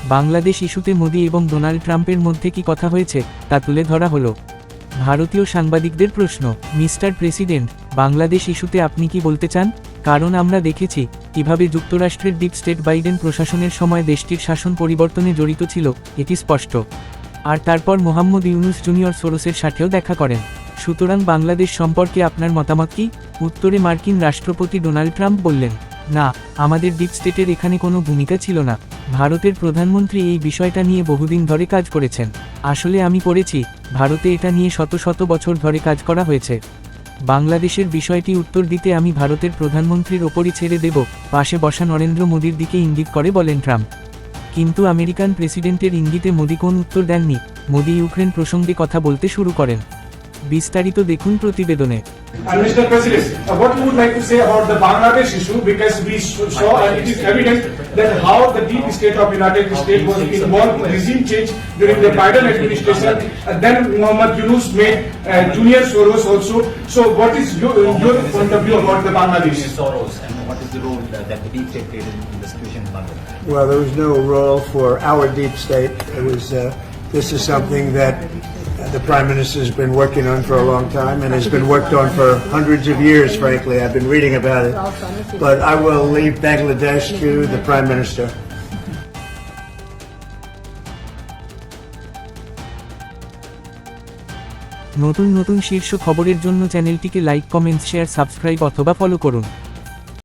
বাংলাদেশ ইস্যুতে মোদি এবং ডোনাল্ড ট্রাম্পের মধ্যে কি কথা হয়েছে তা তুলে ধরা হলো। ভারতীয় সাংবাদিকদের প্রশ্ন, মিস্টার প্রেসিডেন্ট, বাংলাদেশ ইস্যুতে আপনি কি বলতে চান? কারণ আমরা দেখেছি কিভাবে যুক্তরাষ্ট্রের ডিপ স্টেট বাইডেন প্রশাসনের সময় দেশটির শাসন পরিবর্তনে জড়িত ছিল, এটি স্পষ্ট। আর তারপর মোহাম্মদ ইউনুস জুনিয়র সোরসের সাথেও দেখা করেন। সুতরাং বাংলাদেশ সম্পর্কে আপনার মতামত কি? উত্তরে মার্কিন রাষ্ট্রপতি ডোনাল্ড ট্রাম্প বললেন, না, আমাদের ডিপ স্টেটের এখানে কোনো ভূমিকা ছিল না। ভারতের প্রধানমন্ত্রী এই বিষয়টা নিয়ে বহুদিন ধরে কাজ করেছেন। আসলে আমি করেছি, ভারতে এটা নিয়ে শত শত বছর ধরে কাজ করা হয়েছে। বাংলাদেশের বিষয়টি উত্তর দিতে আমি ভারতের প্রধানমন্ত্রীর ওপরই ছেড়ে দেব, পাশে বসা নরেন্দ্র মোদীর দিকে ইঙ্গিত করে বলেন ট্রাম্প। কিন্তু আমেরিকান প্রেসিডেন্টের ইঙ্গিতে মোদি কোন উত্তর দেননি। মোদি ইউক্রেন প্রসঙ্গে কথা বলতে শুরু করেন। বিস্তারিত দেখুন প্রতিবেদনে। Mr. President, what you would like to say about the Bangladesh issue, because we saw and it is evident that how the deep state of United States was involved in regime change during the Biden administration, and then Mohammed Yunus made Junior Soros also. So what is your point of view about the Bangladesh? Soros, and what is the role that the deep state played in the situation in Bangladesh? Well, there was no role for our deep state. It was. This is something that the Prime Minister has been working on for a long time and has been worked on for hundreds of years, frankly. I've been reading about it. But I will leave Bangladesh to the Prime Minister. নতুন নতুন শীর্ষ খবরের জন্য চ্যানেলটিকে like, comments, share, subscribe অথবা follow করুন।